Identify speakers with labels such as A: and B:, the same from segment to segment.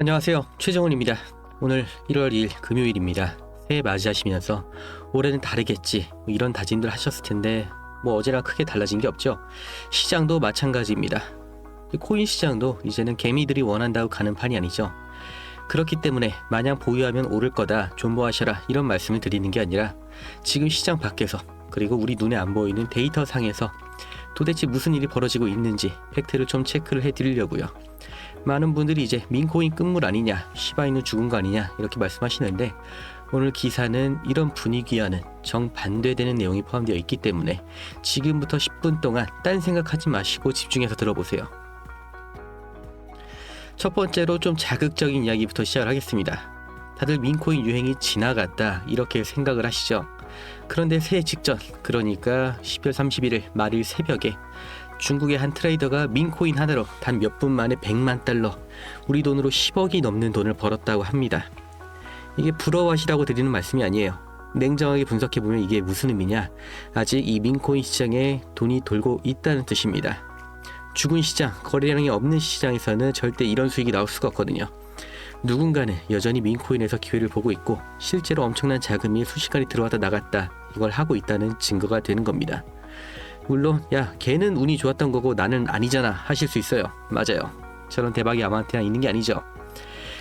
A: 안녕하세요. 최정훈입니다. 오늘 1월 2일 금요일입니다. 새해 맞이하시면서 올해는 다르겠지 이런 다짐들 하셨을 텐데 어제랑 크게 달라진 게 없죠. 시장도 마찬가지입니다. 이 코인 시장도 이제는 개미들이 원한다고 가는 판이 아니죠. 그렇기 때문에 마냥 보유하면 오를 거다 존버하셔라 이런 말씀을 드리는 게 아니라 지금 시장 밖에서 그리고 우리 눈에 안 보이는 데이터 상에서 도대체 무슨 일이 벌어지고 있는지 팩트를 좀 체크를 해드리려고요. 많은 분들이 이제 민코인 끝물 아니냐, 시바이누 죽은 거 아니냐 이렇게 말씀하시는데 오늘 기사는 이런 분위기와는 정반대되는 내용이 포함되어 있기 때문에 지금부터 10분 동안 딴 생각하지 마시고 집중해서 들어보세요. 첫 번째로 좀 자극적인 이야기부터 시작을 하겠습니다. 다들 민코인 유행이 지나갔다 이렇게 생각을 하시죠. 그런데 새해 직전, 그러니까 12월 31일 말일 새벽에 중국의 한 트레이더가 민코인 하나로 단 몇 분 만에 100만 달러, 우리 돈으로 10억이 넘는 돈을 벌었다고 합니다. 이게 부러워하시라고 드리는 말씀이 아니에요. 냉정하게 분석해보면 이게 무슨 의미냐? 아직 이 민코인 시장에 돈이 돌고 있다는 뜻입니다. 죽은 시장, 거래량이 없는 시장에서는 절대 이런 수익이 나올 수가 없거든요. 누군가는 여전히 민코인에서 기회를 보고 있고 실제로 엄청난 자금이 순식간에 들어왔다 나갔다 이걸 하고 있다는 증거가 되는 겁니다. 물론 야 걔는 운이 좋았던 거고 나는 아니잖아 하실 수 있어요. 맞아요. 저런 대박이 아무한테나 있는 게 아니죠.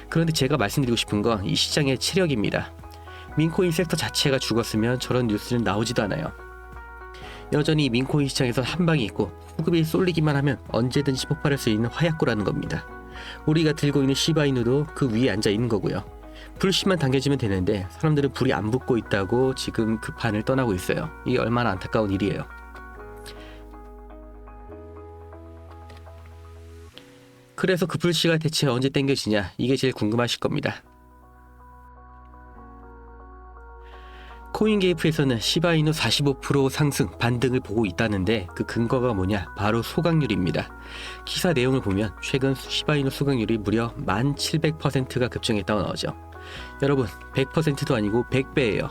A: 그런데 제가 말씀드리고 싶은 건 이 시장의 체력입니다. 민코인 섹터 자체가 죽었으면 저런 뉴스는 나오지도 않아요. 여전히 민코인 시장에서 한 방이 있고 수급이 쏠리기만 하면 언제든지 폭발할 수 있는 화약고라는 겁니다. 우리가 들고 있는 시바이누도 그 위에 앉아 있는 거고요. 불씨만 당겨지면 되는데 사람들은 불이 안 붙고 있다고 지금 그 판을 떠나고 있어요. 이게 얼마나 안타까운 일이에요. 그래서 그 불씨가 대체 언제 땡겨지냐 이게 제일 궁금하실 겁니다. 코인게이프에서는 시바이누 45% 상승 반등을 보고 있다는데 그 근거가 뭐냐? 바로 소각률입니다. 기사 내용을 보면 최근 시바이누 소각률이 무려 1700%가 급증했다고 나오죠. 여러분 100%도 아니고 100배예요.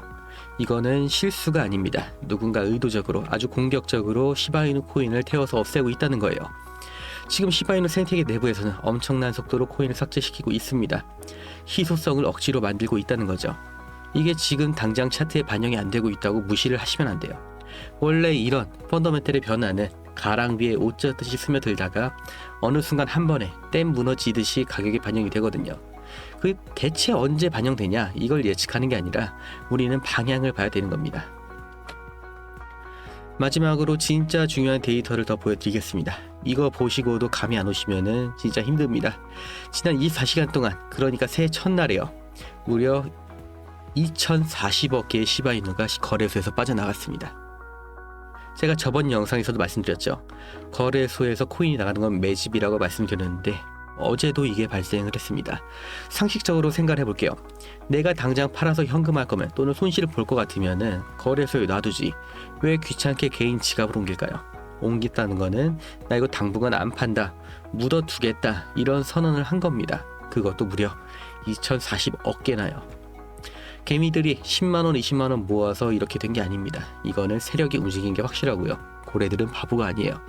A: 이거는 실수가 아닙니다. 누군가 의도적으로 아주 공격적으로 시바이누 코인을 태워서 없애고 있다는 거예요. 지금 시바이누 생태계 내부에서는 엄청난 속도로 코인을 삭제시키고 있습니다. 희소성을 억지로 만들고 있다는 거죠. 이게 지금 당장 차트에 반영이 안 되고 있다고 무시를 하시면 안 돼요. 원래 이런 펀더멘털의 변화는 가랑비에 옷 젖듯이 스며들다가 어느 순간 한 번에 댐 무너지듯이 가격에 반영이 되거든요. 그 대체 언제 반영되냐 이걸 예측하는 게 아니라 우리는 방향을 봐야 되는 겁니다. 마지막으로 진짜 중요한 데이터를 더 보여드리겠습니다. 이거 보시고도 감이 안 오시면은 진짜 힘듭니다. 지난 24시간 동안, 그러니까 새해 첫날에요, 무려 2040억 개의 시바이누가 거래소에서 빠져나갔습니다. 제가 저번 영상에서도 말씀드렸죠. 거래소에서 코인이 나가는 건 매집이라고 말씀드렸는데 어제도 이게 발생을 했습니다. 상식적으로 생각을 해볼게요. 내가 당장 팔아서 현금할 거면 또는 손실을 볼 것 같으면은 거래소에 놔두지 왜 귀찮게 개인 지갑으로 옮길까요? 옮겼다는 거는 나 이거 당분간 안 판다, 묻어두겠다 이런 선언을 한 겁니다. 그것도 무려 2040억 개나요. 개미들이 10만원 20만원 모아서 이렇게 된 게 아닙니다. 이거는 세력이 움직인 게 확실하고요. 고래들은 바보가 아니에요.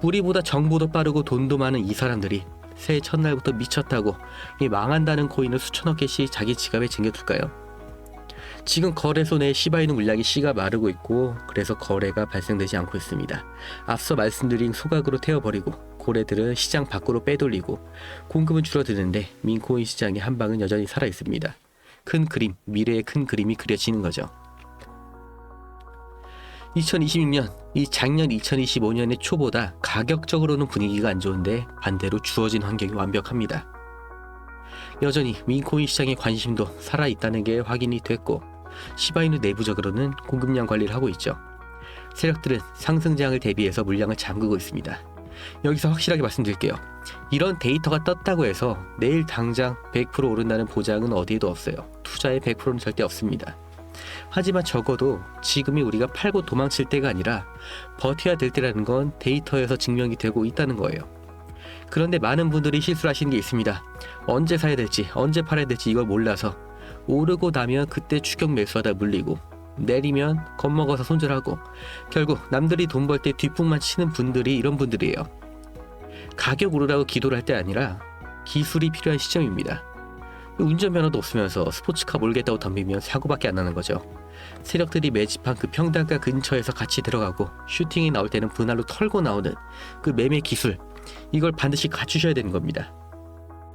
A: 우리보다 정보도 빠르고 돈도 많은 이 사람들이 새해 첫날부터 미쳤다고 이 망한다는 코인을 수천억 개씩 자기 지갑에 챙겨둘까요? 지금 거래소 내 시바이누 물량이 씨가 마르고 있고 그래서 거래가 발생되지 않고 있습니다. 앞서 말씀드린 소각으로 태워버리고 고래들은 시장 밖으로 빼돌리고 공급은 줄어드는데 민코인 시장의 한 방은 여전히 살아있습니다. 큰 그림, 미래의 큰 그림이 그려지는 거죠. 2026년, 이 작년 2025년의 초보다 가격적으로는 분위기가 안 좋은데 반대로 주어진 환경이 완벽합니다. 여전히 민코인 시장의 관심도 살아있다는 게 확인이 됐고 시바이누 내부적으로는 공급량 관리를 하고 있죠. 세력들은 상승장을 대비해서 물량을 잠그고 있습니다. 여기서 확실하게 말씀드릴게요. 이런 데이터가 떴다고 해서 내일 당장 100% 오른다는 보장은 어디에도 없어요. 투자의 100%는 절대 없습니다. 하지만 적어도 지금이 우리가 팔고 도망칠 때가 아니라 버텨야 될 때라는 건 데이터에서 증명이 되고 있다는 거예요. 그런데 많은 분들이 실수를 하시는 게 있습니다. 언제 사야 될지 언제 팔아야 될지 이걸 몰라서 오르고 나면 그때 추격 매수하다 물리고 내리면 겁먹어서 손절하고 결국 남들이 돈 벌 때 뒷북만 치는 분들이 이런 분들이에요. 가격 오르라고 기도를 할 때 아니라 기술이 필요한 시점입니다. 운전면허도 없으면서 스포츠카 몰겠다고 덤비면 사고밖에 안 나는 거죠. 세력들이 매집한 그 평단가 근처에서 같이 들어가고 슈팅이 나올 때는 분할로 털고 나오는 그 매매 기술, 이걸 반드시 갖추셔야 되는 겁니다.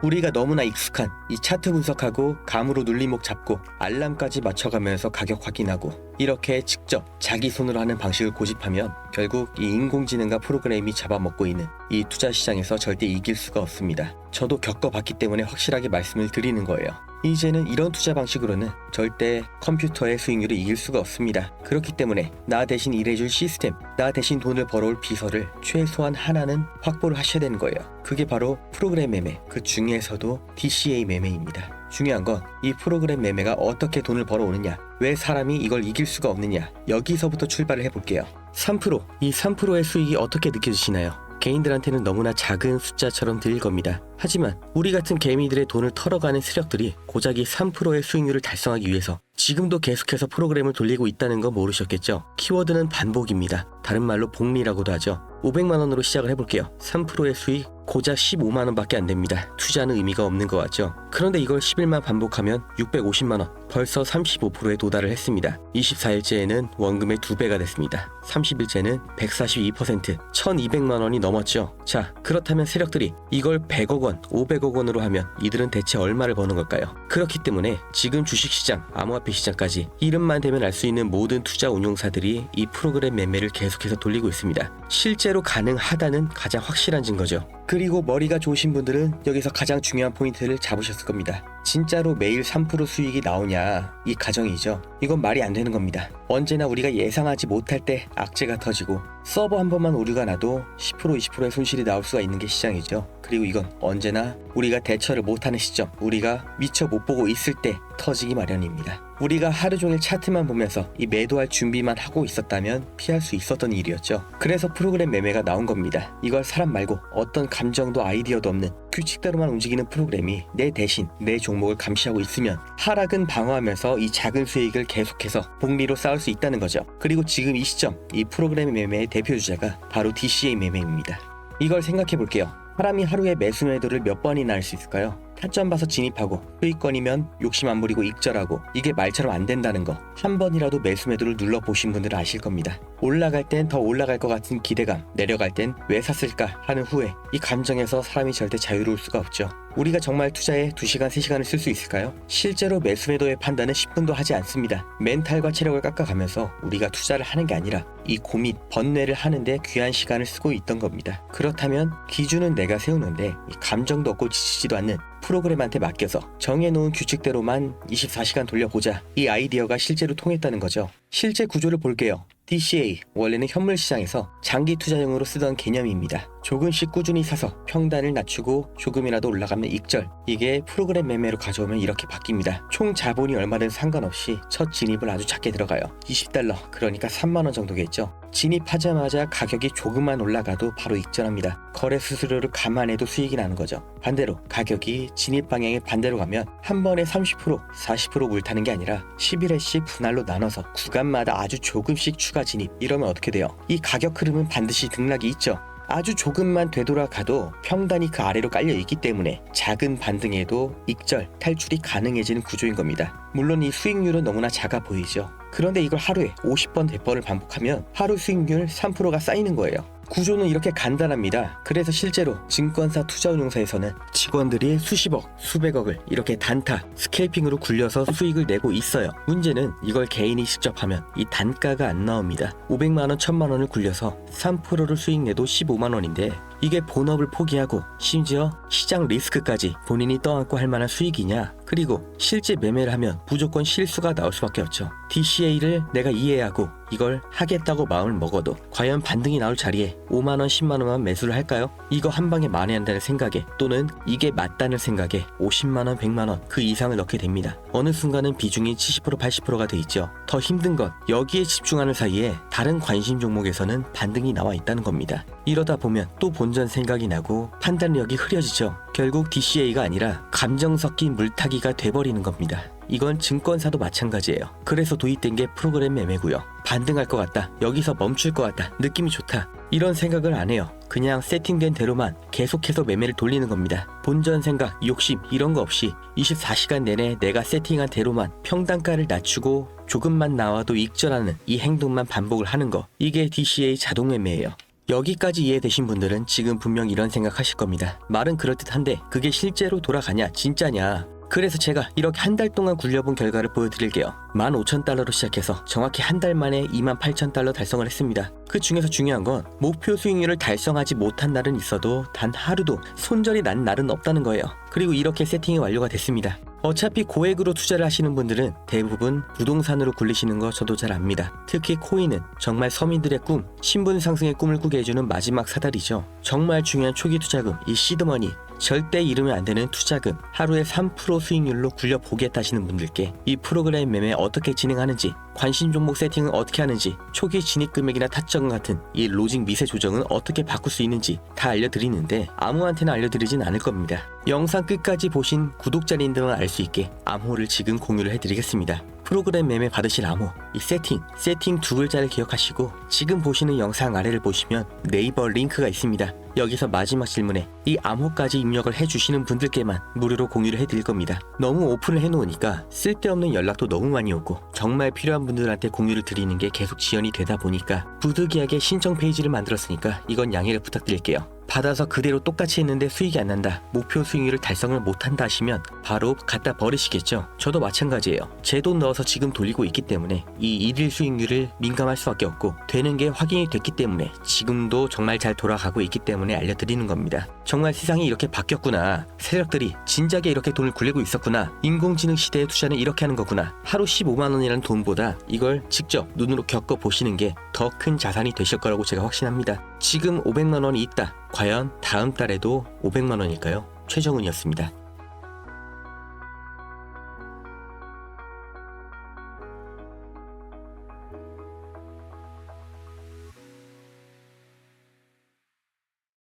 A: 우리가 너무나 익숙한 이 차트 분석하고 감으로 눌림목 잡고 알람까지 맞춰가면서 가격 확인하고 이렇게 직접 자기 손으로 하는 방식을 고집하면 결국 이 인공지능과 프로그램이 잡아먹고 있는 이 투자 시장에서 절대 이길 수가 없습니다. 저도 겪어봤기 때문에 확실하게 말씀을 드리는 거예요. 이제는 이런 투자 방식으로는 절대 컴퓨터의 수익률을 이길 수가 없습니다. 그렇기 때문에 나 대신 일해줄 시스템, 나 대신 돈을 벌어올 비서를 최소한 하나는 확보를 하셔야 되는 거예요. 그게 바로 프로그램 매매, 그 중에서도 DCA 매매입니다. 중요한 건 이 프로그램 매매가 어떻게 돈을 벌어오느냐, 왜 사람이 이걸 이길 수가 없느냐, 여기서부터 출발을 해볼게요. 3%, 이 3%의 수익이 어떻게 느껴지시나요? 개인들한테는 너무나 작은 숫자처럼 들릴 겁니다. 하지만 우리 같은 개미들의 돈을 털어가는 세력들이 고작 이 3%의 수익률을 달성하기 위해서 지금도 계속해서 프로그램을 돌리고 있다는 거 모르셨겠죠? 키워드는 반복입니다. 다른 말로 복리라고도 하죠. 500만원으로 시작을 해볼게요. 3%의 수익 고작 15만원 밖에 안 됩니다. 투자는 의미가 없는 것 같죠? 그런데 이걸 10일만 반복하면 650만원, 벌써 35%에 도달을 했습니다. 24일째에는 원금의 2배가 됐습니다. 30일째는 142%, 1200만원이 넘었죠. 자, 그렇다면 세력들이 이걸 100억 원, 500억 원으로 하면 이들은 대체 얼마를 버는 걸까요? 그렇기 때문에 지금 주식시장, 암호화폐 시장까지 이름만 대면 알 수 있는 모든 투자 운용사들이 이 프로그램 매매를 계속해서 돌리고 있습니다. 실제로 가능하다는 가장 확실한 증거죠. 그리고 머리가 좋으신 분들은 여기서 가장 중요한 포인트를 잡으셨을 겁니다. 진짜로 매일 3% 수익이 나오냐, 이 가정이죠. 이건 말이 안 되는 겁니다. 언제나 우리가 예상하지 못할 때 악재가 터지고 서버 한 번만 오류가 나도 10% 20%의 손실이 나올 수가 있는 게 시장이죠. 그리고 이건 언제나 우리가 대처를 못하는 시점, 우리가 미처 못 보고 있을 때 터지기 마련입니다. 우리가 하루 종일 차트만 보면서 이 매도할 준비만 하고 있었다면 피할 수 있었던 일이었죠. 그래서 프로그램 매매가 나온 겁니다. 이걸 사람 말고 어떤 감정도 아이디어도 없는 규칙대로만 움직이는 프로그램이 내 대신 내 종목을 감시하고 있으면 하락은 방어하면서 이 작은 수익을 계속해서 복리로 쌓을 수 있다는 거죠. 그리고 지금 이 시점, 이 프로그램 매매의 대표 주자가 바로 DCA 매매입니다. 이걸 생각해 볼게요. 사람이 하루에 매수 매도를 몇 번이나 할 수 있을까요? 타점 봐서 진입하고 수익권이면 욕심 안 부리고 익절하고, 이게 말처럼 안 된다는 거 한 번이라도 매수 매도를 눌러보신 분들은 아실 겁니다. 올라갈 땐 더 올라갈 것 같은 기대감, 내려갈 땐 왜 샀을까 하는 후회, 이 감정에서 사람이 절대 자유로울 수가 없죠. 우리가 정말 투자에 2시간, 3시간을 쓸 수 있을까요? 실제로 매수 매도의 판단은 10분도 하지 않습니다. 멘탈과 체력을 깎아가면서 우리가 투자를 하는 게 아니라 이 고민, 번뇌를 하는데 귀한 시간을 쓰고 있던 겁니다. 그렇다면 기준은 내가 세우는데 이 감정도 없고 지치지도 않는 프로그램한테 맡겨서 정해놓은 규칙대로만 24시간 돌려보자, 이 아이디어가 실제로 통했다는 거죠. 실제 구조를 볼게요. DCA, 원래는 현물 시장에서 장기 투자용으로 쓰던 개념입니다. 조금씩 꾸준히 사서 평단을 낮추고 조금이라도 올라가면 익절, 이게 프로그램 매매로 가져오면 이렇게 바뀝니다. 총 자본이 얼마든 상관없이 첫 진입을 아주 작게 들어가요. $20, 그러니까 3만원 정도겠죠. 진입하자마자 가격이 조금만 올라가도 바로 익절합니다. 거래 수수료를 감안해도 수익이 나는 거죠. 반대로 가격이 진입 방향의 반대로 가면 한 번에 30%, 40% 물타는 게 아니라 11회씩 분할로 나눠서 구간마다 아주 조금씩 추가 진입, 이러면 어떻게 돼요? 이 가격 흐름은 반드시 등락이 있죠. 아주 조금만 되돌아가도 평단이 그 아래로 깔려 있기 때문에 작은 반등에도 익절, 탈출이 가능해지는 구조인 겁니다. 물론 이 수익률은 너무나 작아 보이죠. 그런데 이걸 하루에 50번, 100번을 반복하면 하루 수익률 3%가 쌓이는 거예요. 구조는 이렇게 간단합니다. 그래서 실제로 증권사 투자운용사에서는 직원들이 수십억, 수백억을 이렇게 단타, 스캘핑으로 굴려서 수익을 내고 있어요. 문제는 이걸 개인이 직접 하면 이 단가가 안 나옵니다. 500만원, 1000만원을 굴려서 3%를 수익 내도 15만원인데 이게 본업을 포기하고 심지어 시장 리스크까지 본인이 떠안고 할 만한 수익이냐? 그리고 실제 매매를 하면 무조건 실수가 나올 수밖에 없죠. DCA를 내가 이해하고 이걸 하겠다고 마음을 먹어도 과연 반등이 나올 자리에 5만원, 10만원만 매수를 할까요? 이거 한 방에 만회한다는 생각에, 또는 이게 맞다는 생각에 50만원, 100만원 그 이상을 넣게 됩니다. 어느 순간은 비중이 70%, 80%가 돼 있죠. 더 힘든 건 여기에 집중하는 사이에 다른 관심 종목에서는 반등이 나와 있다는 겁니다. 이러다 보면 또 본전 생각이 나고 판단력이 흐려지죠. 결국 DCA가 아니라 감정 섞인 물타기가 돼버리는 겁니다. 이건 증권사도 마찬가지예요. 그래서 도입된 게 프로그램 매매고요. 반등할 것 같다, 여기서 멈출 것 같다, 느낌이 좋다, 이런 생각을 안 해요. 그냥 세팅된 대로만 계속해서 매매를 돌리는 겁니다. 본전 생각, 욕심 이런 거 없이 24시간 내내 내가 세팅한 대로만 평단가를 낮추고 조금만 나와도 익절하는 이 행동만 반복을 하는 거, 이게 DCA 자동 매매예요. 여기까지 이해되신 분들은 지금 분명 이런 생각하실 겁니다. 말은 그럴듯한데 그게 실제로 돌아가냐, 진짜냐. 그래서 제가 이렇게 한 달 동안 굴려본 결과를 보여드릴게요. 15,000달러로 시작해서 정확히 한 달 만에 28,000달러 달성을 했습니다. 그 중에서 중요한 건 목표 수익률을 달성하지 못한 날은 있어도 단 하루도 손절이 난 날은 없다는 거예요. 그리고 이렇게 세팅이 완료가 됐습니다. 어차피 고액으로 투자를 하시는 분들은 대부분 부동산으로 굴리시는 거 저도 잘 압니다. 특히 코인은 정말 서민들의 꿈, 신분 상승의 꿈을 꾸게 해주는 마지막 사다리죠. 정말 중요한 초기 투자금, 이 시드머니, 절대 잃으면 안 되는 투자금, 하루에 3% 수익률로 굴려보겠다 하시는 분들께 이 프로그램 매매 어떻게 진행하는지, 관심 종목 세팅은 어떻게 하는지, 초기 진입 금액이나 타점 같은 이 로직 미세 조정은 어떻게 바꿀 수 있는지 다 알려드리는데 아무한테나 알려드리진 않을 겁니다. 영상 끝까지 보신 구독자님들만 알 수 있게 암호를 지금 공유를 해드리겠습니다. 프로그램 매매 받으실 암호, 이 세팅 두 글자를 기억하시고 지금 보시는 영상 아래를 보시면 네이버 링크가 있습니다. 여기서 마지막 질문에 이 암호까지 입력을 해주시는 분들께만 무료로 공유를 해드릴 겁니다. 너무 오픈을 해놓으니까 쓸데없는 연락도 너무 많이 오고 정말 필요한 분들한테 공유를 드리는 게 계속 지연이 되다 보니까 부득이하게 신청 페이지를 만들었으니까 이건 양해를 부탁드릴게요. 받아서 그대로 똑같이 했는데 수익이 안 난다, 목표 수익률을 달성을 못한다 하시면 바로 갖다 버리시겠죠. 저도 마찬가지예요. 제 돈 넣어서 지금 돌리고 있기 때문에 이 일일 수익률을 민감할 수밖에 없고 되는 게 확인이 됐기 때문에 지금도 정말 잘 돌아가고 있기 때문에 알려드리는 겁니다. 정말 세상이 이렇게 바뀌었구나, 세력들이 진작에 이렇게 돈을 굴리고 있었구나, 인공지능 시대의 투자는 이렇게 하는 거구나, 하루 15만원이라는 돈보다 이걸 직접 눈으로 겪어보시는 게 더 큰 자산이 되실 거라고 제가 확신합니다. 지금 500만원이 있다, 과연 다음 달에도 500만원일까요? 최정훈이었습니다.